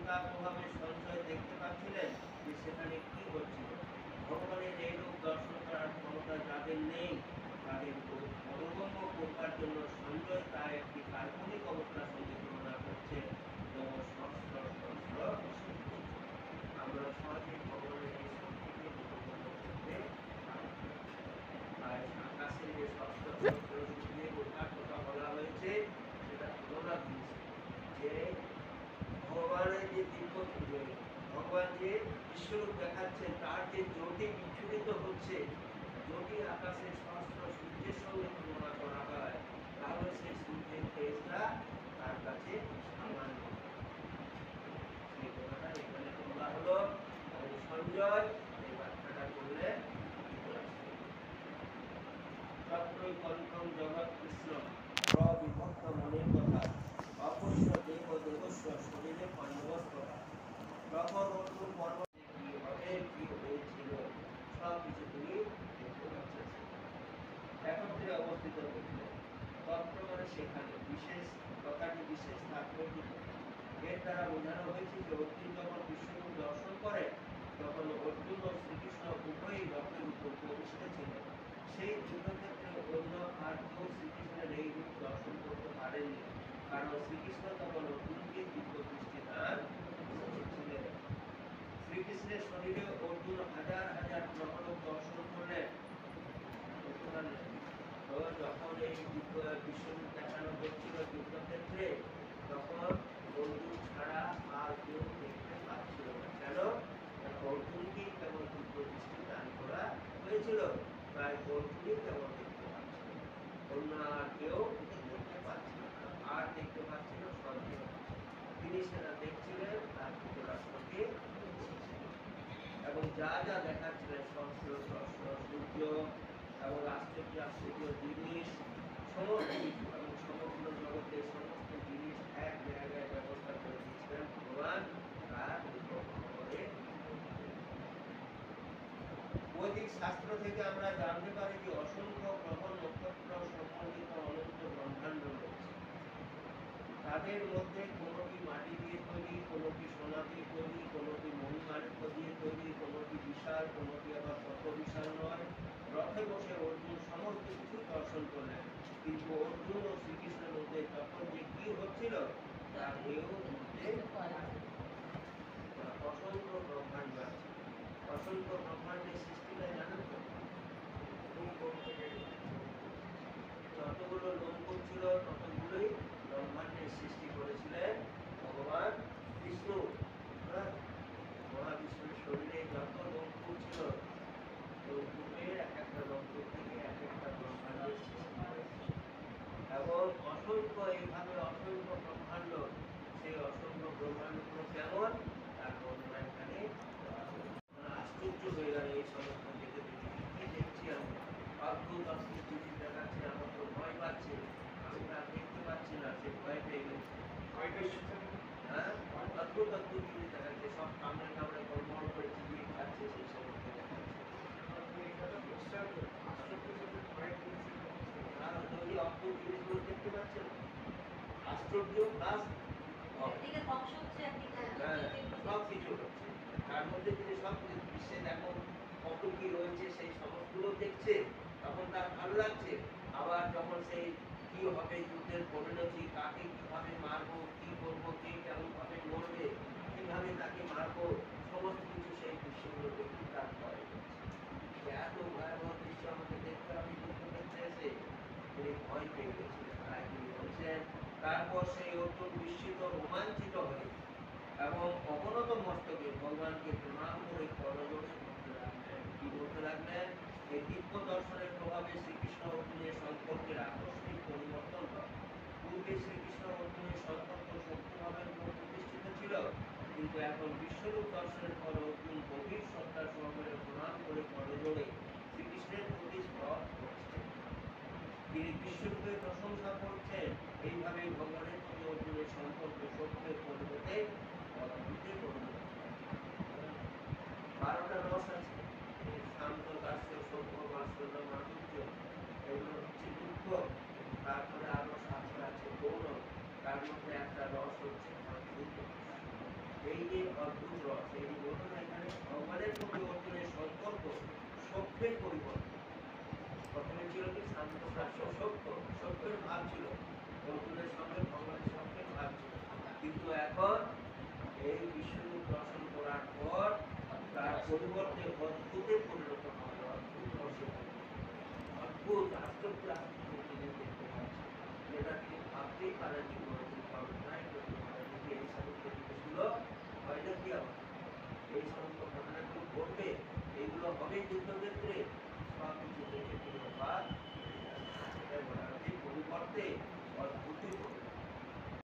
দেবতা প্রভাবে সঞ্চয় দেখতে পাচ্ছিলেন যে সেখানে কি হচ্ছিল। ভগবানের এই রূপ দর্শন করার ক্ষমতা যাদের নেই তাদের বোধগম্য করবার জন্য সঞ্জয় তার একটি কাল্পনিক অবস্থার সঙ্গে তুলনা করছে, যেমন সহস্র সহস্র আমরা সহজেই ভগবানের এই শক্তিকে বোধগম্য করতে পারি। আর আকাশের যে সহস্র সহস্র সূর্যের ওঠার কথা বলা হয়েছে সেটা তুলনা দিয়েছে যে ভগবানের যে দিব্য ভগবান যে বিশ্বরূপ দেখাচ্ছেন তার যে জ্যোতি বিচ্ছুরিত হচ্ছে, যদি আকাশের সহস্র সূর্যের সঙ্গে তুলনা করা হয় তাহলে সেই সূর্যের তেজটা তার কাছে সামান্য। সেই কথাটা এখানে বলা হলো এবং সঞ্জয় এই ব্যাখ্যাটা করলে তত্রই কণ্ঠং জগৎ কৃষ্ণ প্রবিভক্ত মনের কথা অপস্য দেব দেবস্ব শরীরে পাণ্ডবস্তরা। তখন অর্জুন পর্বতে কি হবে কি হয়েছিল সব কিছু তুমি দেখতে পাচ্ছেন। একত্রে অবস্থিত হয়েছিলেন। তত্র মানে সেখানে, বিশেষ কথাটি বিশেষ তাৎপর্য। এর দ্বারা বোঝানো হয়েছে যে অর্জুন যখন বিশ্বরূপ দর্শন করে তখন অর্জুন ও শ্রীকৃষ্ণ উভয়ই রথের উপর প্রবিষ্ট ছিলেন। সেই যুদ্ধক্ষেত্রে অন্য আর কেউ শ্রীকৃষ্ণের এই রূপ দর্শন করতে পারেননি, কারণ শ্রীকৃষ্ণ তখন অর্জুনকে দিব্য দৃষ্টি দান করেছিলেন। শ্রীকৃষ্ণের শরীরে অর্জুন হাজার হাজার গ্রহলোক দর্শন করলেন। তো যখন এই বিশ্বরূপ দেখানো হচ্ছিল যুদ্ধক্ষেত্রে তখন অর্জুন ছাড়া আর কেউ দেখতে পাচ্ছিল না। কেন? অর্জুনকেই কেবল দিব্য দৃষ্টি দান করা হয়েছিল, তাই অর্জুনই কেবল দেখতে পাচ্ছিল, অন্য আর কেউ দেখতে পাচ্ছিল না। আর দেখতে পাচ্ছিল সঞ্জয়, তিনি সেটা দেখছিলেন তার ধৃতরাষ্ট্রকে এবং যা যা দেখাচ্ছিলেন সহস্র সহস্র সূর্য এবং আশ্চর্য আশ্চর্য জিনিস সমস্ত কিছু এবং সমগ্র জগতের সমস্ত জিনিস এক জায়গায় ব্যবস্থা করে দিয়েছিলেন ভগবান তার উপরে। বৈদিক শাস্ত্র থেকে আমরা জানতে পারি যে অসংখ্য গ্রহ নক্ষত্র সম্বন্ধিত অনন্ত ব্রহ্মাণ্ড রয়েছে। তাদের মধ্যে কোনোটি মাটি দিয়ে তৈরি, কোনোটি সোনা দিয়ে তৈরি, কোনোটি মণিমাণিক্য দিয়ে তৈরি, কোনোটি বিশাল, কোনোটি আবার কত বিশাল নয়। রথে বসে অর্জুন সমস্ত কিছু দর্শন করলেন, কিন্তু অর্জুন ও শ্রীকৃষ্ণের মধ্যে তখন যে কি হচ্ছিল তা কেউ বুঝতে অসংখ্য ব্রহ্মাণ্ড আছে। অসংখ্য ব্রহ্মাণ্ডের সৃষ্টিটা জানেন তো? যতগুলো লোমকূপ ছিল ততগুলোই ব্রহ্মাণ্ডের সৃষ্টি করেছিলেন ভগবান বিষ্ণু। মহাবিষ্ণুর শরীরে যত লোমকূপ ছিল লোমকূপের এক একটা লোমকূপ থেকে এক একটা ব্রহ্মাণ্ডের সৃষ্টি করেছে এবং অসংখ্য এইভাবে অসংখ্য ব্রহ্মাণ্ড। সেই অসংখ্য ব্রহ্মাণ্ডগুলো কেমন তার বর্ণনা এখানে আশ্চর্য হয়ে গেল এই সমস্ত দেখে দেখে কি দেখছি আমি, অদ্ভুত অদ্ভুত জিনিস দেখাচ্ছে, আমার তো ভয় পাচ্ছে, আমি তা দেখতে পাচ্ছি না, সে ভয় পেয়ে গেছে। হ্যাঁ, অদ্ভুত অদ্ভুত জিনিস দেখাচ্ছে, সব কামড়ে কামড়ে গড়বড় করে চিবিয়ে খাচ্ছে, সেই সমস্ত দেখাচ্ছে। অদ্ভুত জিনিসগুলো দেখতে পাচ্ছেন, আশ্চর্য প্লাস সব কিছু হচ্ছে তার মধ্যে তিনি সব বিশ্বে দেখো কত কি রয়েছে সেই সমস্তগুলো দেখছে, তখন তার ভালো লাগছে। আবার যখন সেই কি হবে যুদ্ধের পরিণতি, কাকে কিভাবে মারবো, কি করবো, কে কেমন ভাবে মরবে, কিভাবে তাকে মারবো, সমস্ত কিছু সেই দৃশ্যগুলো দেখে তার ভয় হচ্ছে। এত ভয়াবহ দৃশ্য আমাকে দেখতে হবে যুদ্ধ দেখতে এসে তিনি ভয় পেয়ে গেছিলেন। তাই তিনি বলছেন তারপর সেই অর্জুন বিস্মিত রোমাঞ্চিত হয়ে এবং অবনত মস্তকে ভগবানকে প্রণাম করে করজোড়ে বলতে লাগলেন। কি বলতে লাগলেন? এই দিব্য দর্শনের প্রভাবে শ্রীকৃষ্ণ অর্জুনের সম্পর্কের আকস্মিক পরিবর্তন হয়। পূর্বে শ্রীকৃষ্ণ অর্জুনের সম্পর্ক শক্তিভাবের উপর প্রতিষ্ঠিত ছিল, কিন্তু এখন বিশ্বরূপ দর্শনের পর অর্জুন গভীর শ্রদ্ধা সহকারে প্রণাম করে করজোড়ে শ্রীকৃষ্ণের প্রতি স্তব করছেন। তিনি বিশ্বরূপের প্রশংসা করছেন। এইভাবে ভগবানের প্রতি অর্জুনের সম্পর্ক সত্যের পরিবর্তে অদ্ভুতে পরিণত। 12টা রস আছে, শান্ত, দাস্য, সভ্য, বাৎসল্য, মাধুর্য, এগুলো হচ্ছে দুঃখ। তারপরে আরো 7টা আছে গৌণ, তার মধ্যে একটা রস হচ্ছে শুদ্ধ। এই যে অদ্ভুত রস, এই যে বলুন না এখানে ভগবানের সঙ্গে অর্জুনের সম্পর্ক সত্যের পরিবর্তন। প্রথমে ছিল কি শান্ত প্রাস্য সত্য, সত্যের ভাব ছিল অর্জুনের সঙ্গে ভগবানের সঙ্গে ভাব ছিল, কিন্তু এখন এই বিশ্বরূপ দর্শন করার পর তার পরিবর্তে অদ্ভুতে পরিণত হয়, অদ্ভুত রসে অদ্ভুত আশ্চর্য আশ্চর্য জিনিস দেখতে পাচ্ছি, যেটা তিনি ভাবতেই পারেননি, কোনোদিন কল্পনাই করতে পারেননি যে এই সমস্ত জিনিসগুলো হয় না কি আবার এই সমস্ত ঘটনাগুলো ঘটবে, এইগুলো হবে যুদ্ধক্ষেত্রে, সব কিছু দেখে তিনি অবাক